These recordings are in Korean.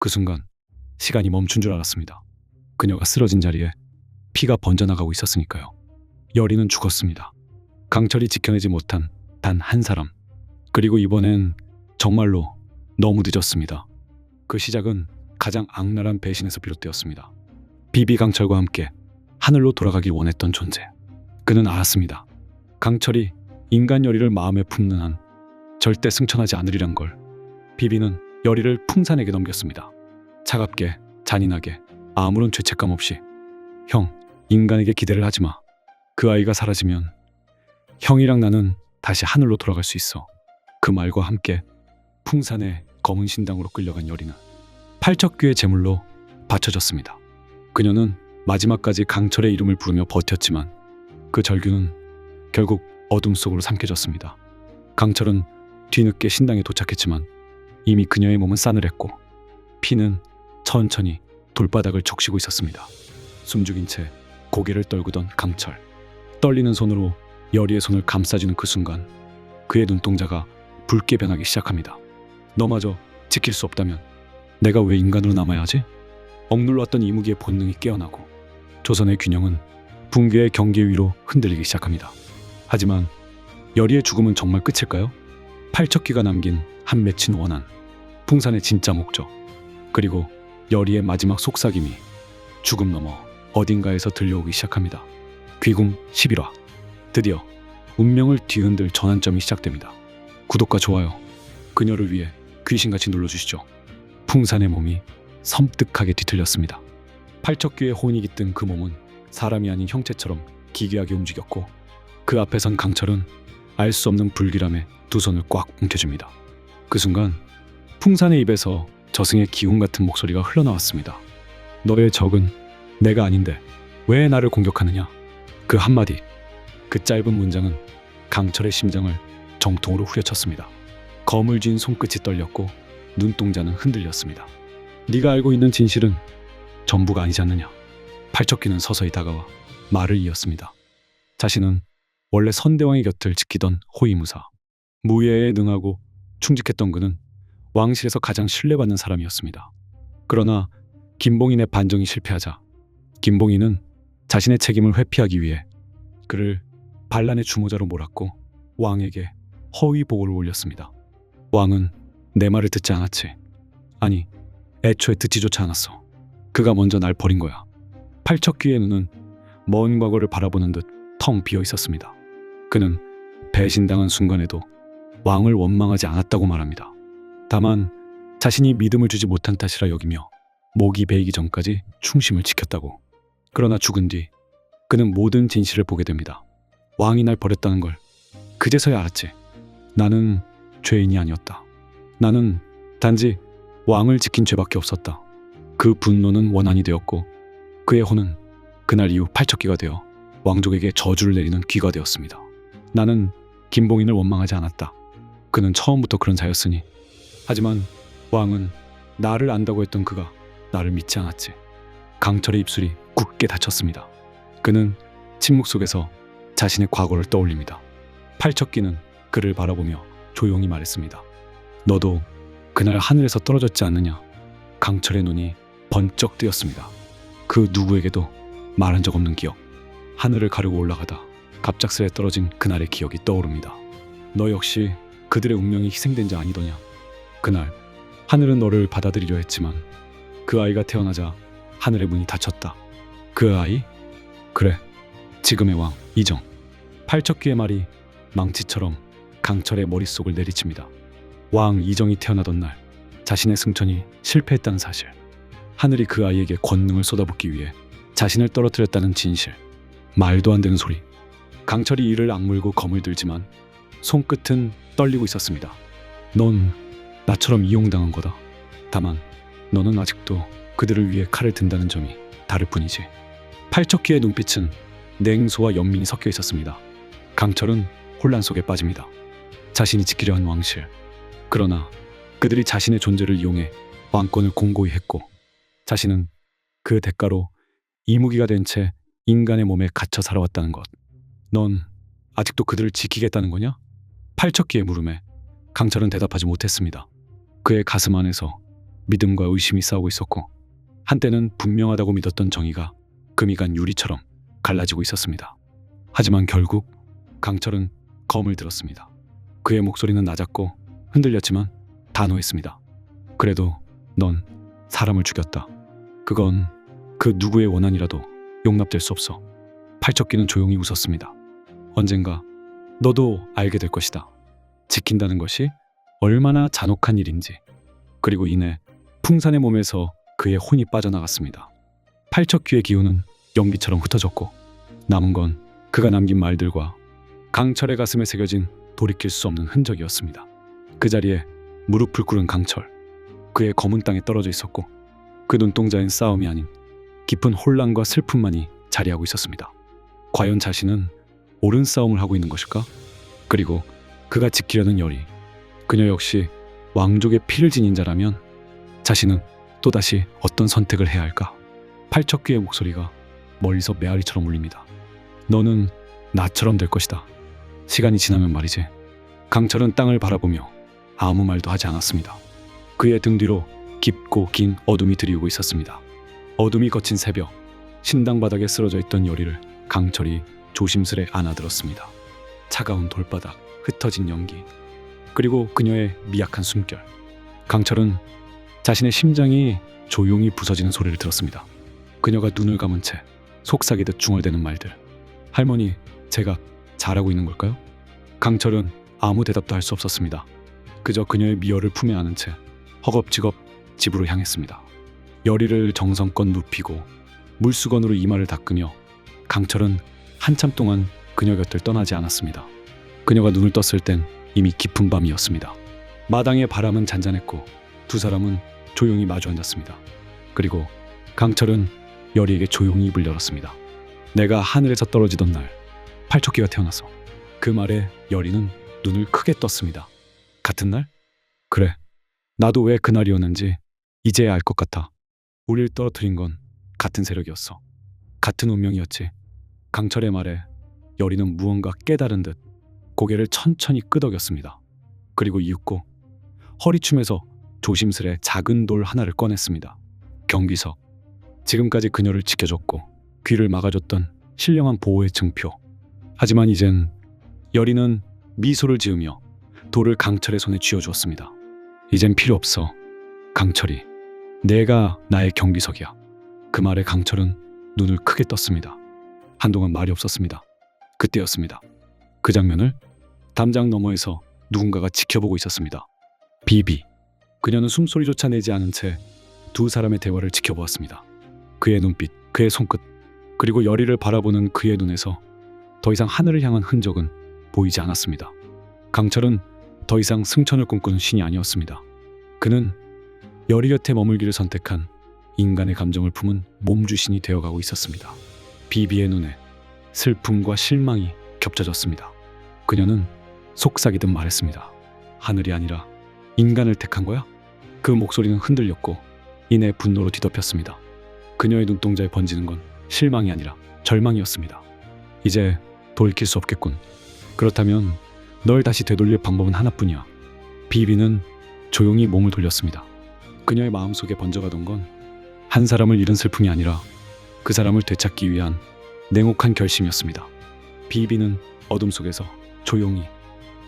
그 순간 시간이 멈춘 줄 알았습니다. 그녀가 쓰러진 자리에 피가 번져나가고 있었으니까요. 여리는 죽었습니다. 강철이 지켜내지 못한 단 한 사람. 그리고 이번엔 정말로 너무 늦었습니다. 그 시작은 가장 악랄한 배신에서 비롯되었습니다. 비비 강철과 함께 하늘로 돌아가길 원했던 존재. 그는 알았습니다. 강철이 인간 여리를 마음에 품는 한 절대 승천하지 않으리란 걸. 비비는 여리를 풍산에게 넘겼습니다. 차갑게, 잔인하게, 아무런 죄책감 없이. 형, 인간에게 기대를 하지 마. 그 아이가 사라지면 형이랑 나는 다시 하늘로 돌아갈 수 있어. 그 말과 함께 풍산의 검은 신당으로 끌려간 여리는 팔척귀의 제물로 바쳐졌습니다. 그녀는 마지막까지 강철의 이름을 부르며 버텼지만 그 절규는 결국 어둠 속으로 삼켜졌습니다. 강철은 뒤늦게 신당에 도착했지만 이미 그녀의 몸은 싸늘했고 피는 천천히 돌바닥을 적시고 있었습니다. 숨죽인 채 고개를 떨구던 강철. 떨리는 손으로 여리의 손을 감싸주는 그 순간 그의 눈동자가 붉게 변하기 시작합니다. 너마저 지킬 수 없다면 내가 왜 인간으로 남아야 하지? 억눌렀던 이무기의 본능이 깨어나고 조선의 균형은 붕괴의 경계 위로 흔들리기 시작합니다. 하지만 여리의 죽음은 정말 끝일까요? 팔척귀가 남긴 한 맺힌 원한, 풍산의 진짜 목적, 그리고 여리의 마지막 속삭임이 죽음 너머 어딘가에서 들려오기 시작합니다. 귀궁 11화. 드디어 운명을 뒤흔들 전환점이 시작됩니다. 구독과 좋아요, 그녀를 위해 귀신같이 눌러주시죠. 풍산의 몸이 섬뜩하게 뒤틀렸습니다. 팔척귀의 혼이 깃든 그 몸은 사람이 아닌 형체처럼 기괴하게 움직였고 그 앞에 선 강철은 알 수 없는 불길함에 두 손을 꽉 움켜줍니다. 그 순간 풍산의 입에서 저승의 기운 같은 목소리가 흘러나왔습니다. 너의 적은 내가 아닌데 왜 나를 공격하느냐? 그 한마디, 그 짧은 문장은 강철의 심장을 정통으로 후려쳤습니다. 검을 쥔 손끝이 떨렸고 눈동자는 흔들렸습니다. 네가 알고 있는 진실은 전부가 아니지 않느냐? 팔척귀는 서서히 다가와 말을 이었습니다. 자신은 원래 선대왕의 곁을 지키던 호위무사. 무예에 능하고 충직했던 그는 왕실에서 가장 신뢰받는 사람이었습니다. 그러나 김봉인의 반정이 실패하자 김봉인은 자신의 책임을 회피하기 위해 그를 반란의 주모자로 몰았고 왕에게 허위 보고를 올렸습니다. 왕은 내 말을 듣지 않았지. 아니, 애초에 듣지조차 않았어. 그가 먼저 날 버린 거야. 팔척귀의 눈은 먼 과거를 바라보는 듯 텅 비어 있었습니다. 그는 배신당한 순간에도 왕을 원망하지 않았다고 말합니다. 다만 자신이 믿음을 주지 못한 탓이라 여기며 목이 베이기 전까지 충심을 지켰다고. 그러나 죽은 뒤 그는 모든 진실을 보게 됩니다. 왕이 날 버렸다는 걸 그제서야 알았지. 나는 죄인이 아니었다. 나는 단지 왕을 지킨 죄밖에 없었다. 그 분노는 원한이 되었고 그의 혼은 그날 이후 팔척귀가 되어 왕족에게 저주를 내리는 귀가 되었습니다. 나는 김봉인을 원망하지 않았다. 그는 처음부터 그런 자였으니. 하지만 왕은 나를 안다고 했던 그가 나를 믿지 않았지. 강철의 입술이 굳게 닫혔습니다. 그는 침묵 속에서 자신의 과거를 떠올립니다. 팔척귀는 그를 바라보며 조용히 말했습니다. 너도 그날 하늘에서 떨어졌지 않느냐? 강철의 눈이 번쩍 뜨였습니다. 그 누구에게도 말한 적 없는 기억. 하늘을 가르고 올라가다 갑작스레 떨어진 그날의 기억이 떠오릅니다. 너 역시 그들의 운명이 희생된 자 아니더냐? 그날 하늘은 너를 받아들이려 했지만 그 아이가 태어나자 하늘의 문이 닫혔다. 그 아이? 그래, 지금의 왕 이정. 팔척귀의 말이 망치처럼 강철의 머릿속을 내리칩니다. 왕 이정이 태어나던 날 자신의 승천이 실패했다는 사실, 하늘이 그 아이에게 권능을 쏟아붓기 위해 자신을 떨어뜨렸다는 진실. 말도 안 되는 소리. 강철이 이를 악물고 검을 들지만 손끝은 떨리고 있었습니다. 넌 나처럼 이용당한 거다. 다만 너는 아직도 그들을 위해 칼을 든다는 점이 다를 뿐이지. 팔척귀의 눈빛은 냉소와 연민이 섞여 있었습니다. 강철은 혼란 속에 빠집니다. 자신이 지키려 한 왕실. 그러나 그들이 자신의 존재를 이용해 왕권을 공고히 했고 자신은 그 대가로 이무기가 된 채 인간의 몸에 갇혀 살아왔다는 것. 넌 아직도 그들을 지키겠다는 거냐? 팔척귀의 물음에 강철은 대답하지 못했습니다. 그의 가슴 안에서 믿음과 의심이 싸우고 있었고, 한때는 분명하다고 믿었던 정의가 금이 간 유리처럼 갈라지고 있었습니다. 하지만 결국 강철은 검을 들었습니다. 그의 목소리는 낮았고 흔들렸지만 단호했습니다. 그래도 넌 사람을 죽였다. 그건 그 누구의 원한이라도 용납될 수 없어. 팔척귀는 조용히 웃었습니다. 언젠가 너도 알게 될 것이다. 지킨다는 것이 얼마나 잔혹한 일인지. 그리고 이내 풍산의 몸에서 그의 혼이 빠져나갔습니다. 팔척귀의 기운은 연기처럼 흩어졌고 남은 건 그가 남긴 말들과 강철의 가슴에 새겨진 돌이킬 수 없는 흔적이었습니다. 그 자리에 무릎을 꿇은 강철, 그의 검은 땅에 떨어져 있었고 그 눈동자엔 싸움이 아닌 깊은 혼란과 슬픔만이 자리하고 있었습니다. 과연 자신은 옳은 싸움을 하고 있는 것일까? 그리고 그가 지키려는 열이, 그녀 역시 왕족의 피를 지닌 자라면 자신은 또다시 어떤 선택을 해야 할까? 팔척귀의 목소리가 멀리서 메아리처럼 울립니다. 너는 나처럼 될 것이다. 시간이 지나면 말이지. 강철은 땅을 바라보며 아무 말도 하지 않았습니다. 그의 등 뒤로 깊고 긴 어둠이 드리우고 있었습니다. 어둠이 거친 새벽, 신당 바닥에 쓰러져 있던 여리를 강철이 조심스레 안아들었습니다. 차가운 돌바닥, 흩어진 연기, 그리고 그녀의 미약한 숨결. 강철은 자신의 심장이 조용히 부서지는 소리를 들었습니다. 그녀가 눈을 감은 채 속삭이듯 중얼대는 말들. 할머니, 제가 잘하고 있는 걸까요? 강철은 아무 대답도 할 수 없었습니다. 그저 그녀의 미열을 품에 안은 채 허겁지겁 집으로 향했습니다. 여리를 정성껏 눕히고 물수건으로 이마를 닦으며 강철은 한참 동안 그녀 곁을 떠나지 않았습니다. 그녀가 눈을 떴을 땐 이미 깊은 밤이었습니다. 마당의 바람은 잔잔했고 두 사람은 조용히 마주 앉았습니다. 그리고 강철은 여리에게 조용히 입을 열었습니다. 내가 하늘에서 떨어지던 날 팔척귀가 태어나서. 그 말에 여리는 눈을 크게 떴습니다. 같은 날? 그래. 나도 왜 그날이었는지 이제야 알 것 같아. 우릴 떨어뜨린 건 같은 세력이었어. 같은 운명이었지. 강철의 말에 여리는 무언가 깨달은 듯 고개를 천천히 끄덕였습니다. 그리고 이윽고 허리춤에서 조심스레 작은 돌 하나를 꺼냈습니다. 경비석. 지금까지 그녀를 지켜줬고 귀를 막아줬던 신령한 보호의 증표. 하지만 이젠 여리는 미소를 지으며 돌을 강철의 손에 쥐어주었습니다. 이젠 필요 없어. 강철이. 내가 나의 경비석이야. 그 말에 강철은 눈을 크게 떴습니다. 한동안 말이 없었습니다. 그때였습니다. 그 장면을 담장 너머에서 누군가가 지켜보고 있었습니다. 비비. 그녀는 숨소리조차 내지 않은 채 두 사람의 대화를 지켜보았습니다. 그의 눈빛, 그의 손끝, 그리고 여리를 바라보는 그의 눈에서 더 이상 하늘을 향한 흔적은 보이지 않았습니다. 강철은 더 이상 승천을 꿈꾸는 신이 아니었습니다. 그는 여리 곁에 머물기를 선택한 인간의 감정을 품은 몸주신이 되어가고 있었습니다. 비비의 눈에 슬픔과 실망이 겹쳐졌습니다. 그녀는 속삭이듯 말했습니다. 하늘이 아니라 인간을 택한 거야? 그 목소리는 흔들렸고 이내 분노로 뒤덮였습니다. 그녀의 눈동자에 번지는 건 실망이 아니라 절망이었습니다. 이제 돌이킬 수 없겠군. 그렇다면 널 다시 되돌릴 방법은 하나뿐이야. 비비는 조용히 몸을 돌렸습니다. 그녀의 마음속에 번져가던 건 한 사람을 잃은 슬픔이 아니라 그 사람을 되찾기 위한 냉혹한 결심이었습니다. 비비는 어둠 속에서 조용히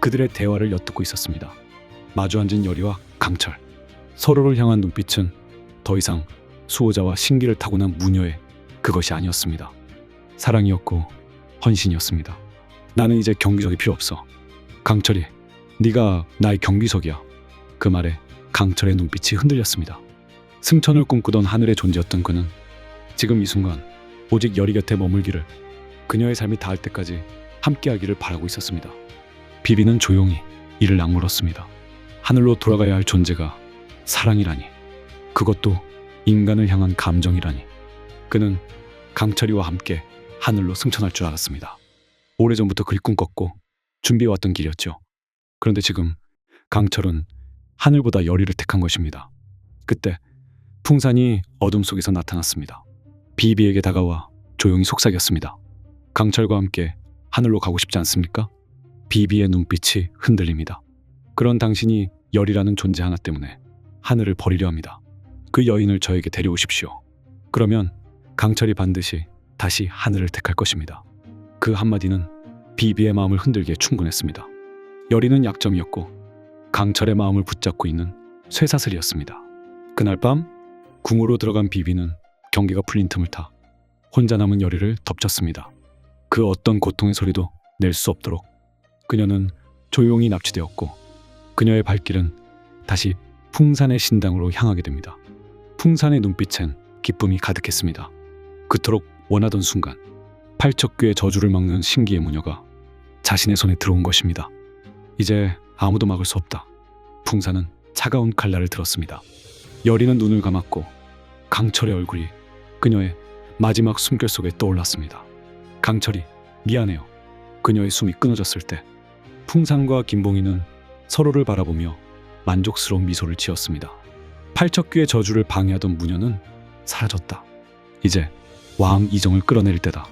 그들의 대화를 엿듣고 있었습니다. 마주 앉은 여리와 강철. 서로를 향한 눈빛은 더 이상 수호자와 신기를 타고난 무녀의 그것이 아니었습니다. 사랑이었고 헌신이었습니다. 나는 이제 경비석이 필요 없어. 강철이, 네가 나의 경비석이야. 그 말에 강철의 눈빛이 흔들렸습니다. 승천을 꿈꾸던 하늘의 존재였던 그는 지금 이 순간 오직 여리 곁에 머물기를, 그녀의 삶이 닿을 때까지 함께하기를 바라고 있었습니다. 비비는 조용히 이를 악물었습니다. 하늘로 돌아가야 할 존재가 사랑이라니, 그것도 인간을 향한 감정이라니. 그는 강철이와 함께 하늘로 승천할 줄 알았습니다. 오래전부터 그리 꿈꿨고 준비해왔던 길이었죠. 그런데 지금 강철은 하늘보다 여리를 택한 것입니다. 그때 풍산이 어둠 속에서 나타났습니다. 비비에게 다가와 조용히 속삭였습니다. 강철과 함께 하늘로 가고 싶지 않습니까? 비비의 눈빛이 흔들립니다. 그런 당신이 열이라는 존재 하나 때문에 하늘을 버리려 합니다. 그 여인을 저에게 데려오십시오. 그러면 강철이 반드시 다시 하늘을 택할 것입니다. 그 한마디는 비비의 마음을 흔들기에 충분했습니다. 여리는 약점이었고 강철의 마음을 붙잡고 있는 쇠사슬이었습니다. 그날 밤 궁으로 들어간 비비는 경계가 풀린 틈을 타 혼자 남은 여리를 덮쳤습니다. 그 어떤 고통의 소리도 낼 수 없도록 그녀는 조용히 납치되었고 그녀의 발길은 다시 풍산의 신당으로 향하게 됩니다. 풍산의 눈빛엔 기쁨이 가득했습니다. 그토록 원하던 순간 팔척귀의 저주를 막는 신기의 무녀가 자신의 손에 들어온 것입니다. 이제 아무도 막을 수 없다. 풍산은 차가운 칼날을 들었습니다. 여리는 눈을 감았고 강철의 얼굴이 그녀의 마지막 숨결 속에 떠올랐습니다. 강철이 미안해요. 그녀의 숨이 끊어졌을 때 풍산과 김봉희는 서로를 바라보며 만족스러운 미소를 지었습니다. 팔척귀의 저주를 방해하던 무녀는 사라졌다. 이제 왕 이정을 끌어내릴 때다.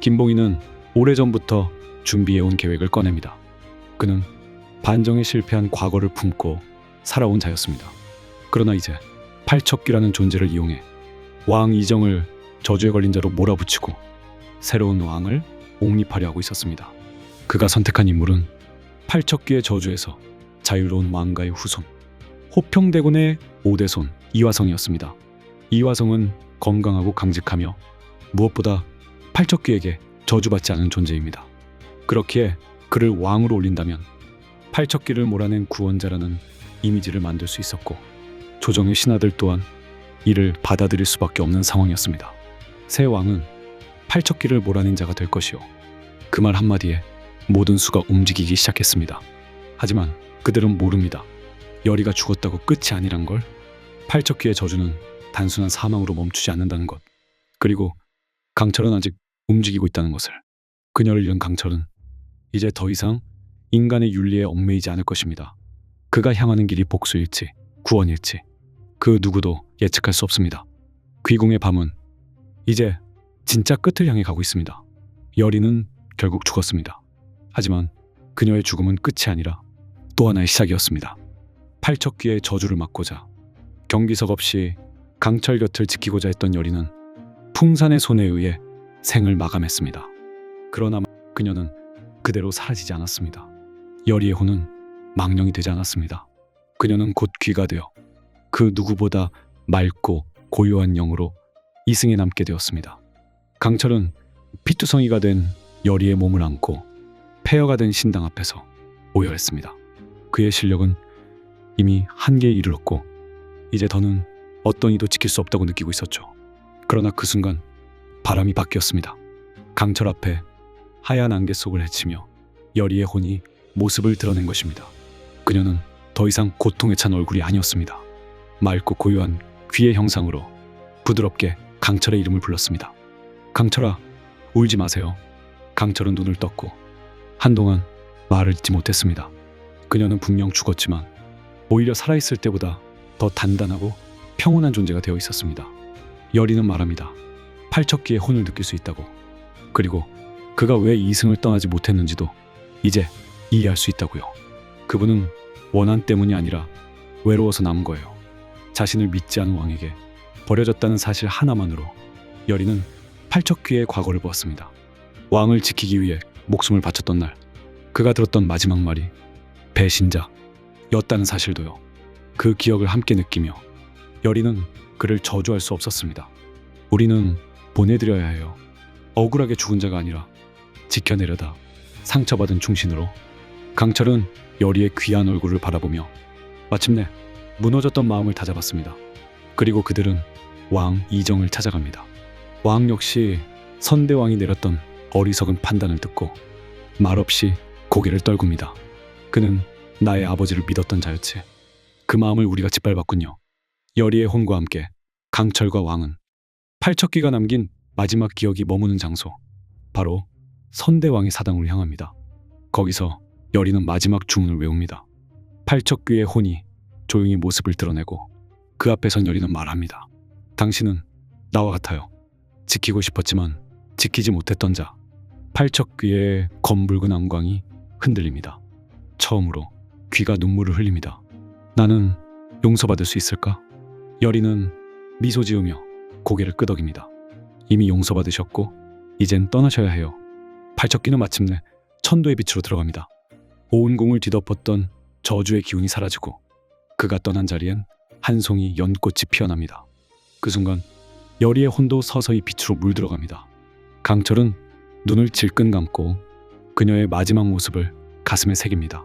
김봉희는 오래전부터 준비해온 계획을 꺼냅니다. 그는 반정에 실패한 과거를 품고 살아온 자였습니다. 그러나 이제 팔척귀라는 존재를 이용해 왕 이정을 저주에 걸린 자로 몰아붙이고 새로운 왕을 옹립하려 하고 있었습니다. 그가 선택한 인물은 팔척귀의 저주에서 자유로운 왕가의 후손, 호평대군의 5대손 이화성이었습니다. 이화성은 건강하고 강직하며 무엇보다 팔척귀에게 저주받지 않은 존재입니다. 그렇기에 그를 왕으로 올린다면 팔척귀를 몰아낸 구원자라는 이미지를 만들 수 있었고 조정의 신하들 또한 이를 받아들일 수밖에 없는 상황이었습니다. 새 왕은 팔척귀를 몰아낸 자가 될 것이요. 그 말 한마디에 모든 수가 움직이기 시작했습니다. 하지만 그들은 모릅니다. 여리가 죽었다고 끝이 아니란 걸. 팔척귀의 저주는 단순한 사망으로 멈추지 않는다는 것. 그리고 강철은 아직 움직이고 있다는 것을. 그녀를 잃은 강철은 이제 더 이상 인간의 윤리에 얽매이지 않을 것입니다. 그가 향하는 길이 복수일지 구원일지 그 누구도 예측할 수 없습니다. 귀궁의 밤은 이제 진짜 끝을 향해 가고 있습니다. 여리는 결국 죽었습니다. 하지만 그녀의 죽음은 끝이 아니라 또 하나의 시작이었습니다. 팔척귀의 저주를 막고자 경비석 없이 강철 곁을 지키고자 했던 여리는 풍산의 손에 의해 생을 마감했습니다. 그러나 그녀는 그대로 사라지지 않았습니다. 여리의 혼은 망령이 되지 않았습니다. 그녀는 곧 귀가 되어 그 누구보다 맑고 고요한 영으로 이승에 남게 되었습니다. 강철은 피투성이가 된 여리의 몸을 안고 폐허가 된 신당 앞에서 오열했습니다. 그의 실력은 이미 한계에 이르렀고 이제 더는 어떤 이도 지킬 수 없다고 느끼고 있었죠. 그러나 그 순간 바람이 바뀌었습니다. 강철 앞에 하얀 안개 속을 헤치며 여리의 혼이 모습을 드러낸 것입니다. 그녀는 더 이상 고통에 찬 얼굴이 아니었습니다. 맑고 고요한 귀의 형상으로 부드럽게 강철의 이름을 불렀습니다. 강철아, 울지 마세요. 강철은 눈을 떴고 한동안 말을 잇지 못했습니다. 그녀는 분명 죽었지만 오히려 살아있을 때보다 더 단단하고 평온한 존재가 되어 있었습니다. 여리는 말합니다. 팔척귀의 혼을 느낄 수 있다고. 그리고 그가 왜 이승을 떠나지 못했는지도 이제 이해할 수 있다고요. 그분은 원한 때문이 아니라 외로워서 남은 거예요. 자신을 믿지 않은 왕에게 버려졌다는 사실 하나만으로 여리는 팔척귀의 과거를 보았습니다. 왕을 지키기 위해 목숨을 바쳤던 날 그가 들었던 마지막 말이 배신자였다는 사실도요. 그 기억을 함께 느끼며 여리는 그를 저주할 수 없었습니다. 우리는 보내드려야 해요. 억울하게 죽은 자가 아니라 지켜내려다 상처받은 충신으로. 강철은 여리의 귀한 얼굴을 바라보며 마침내 무너졌던 마음을 다잡았습니다. 그리고 그들은 왕 이정을 찾아갑니다. 왕 역시 선대왕이 내렸던 어리석은 판단을 듣고 말없이 고개를 떨굽니다. 그는 나의 아버지를 믿었던 자였지. 그 마음을 우리가 짓밟았군요. 여리의 혼과 함께 강철과 왕은 팔척귀가 남긴 마지막 기억이 머무는 장소, 바로 선대왕의 사당으로 향합니다. 거기서 여리는 마지막 주문을 외웁니다. 팔척귀의 혼이 조용히 모습을 드러내고 그 앞에선 여리는 말합니다. 당신은 나와 같아요. 지키고 싶었지만 지키지 못했던 자. 팔척귀의 검붉은 안광이 흔들립니다. 처음으로 귀가 눈물을 흘립니다. 나는 용서받을 수 있을까? 여리는 미소 지으며 고개를 끄덕입니다. 이미 용서받으셨고 이젠 떠나셔야 해요. 발척기는 마침내 천도의 빛으로 들어갑니다. 온 궁을 뒤덮었던 저주의 기운이 사라지고 그가 떠난 자리엔 한 송이 연꽃이 피어납니다. 그 순간 여리의 혼도 서서히 빛으로 물들어갑니다. 강철은 눈을 질끈 감고 그녀의 마지막 모습을 가슴에 새깁니다.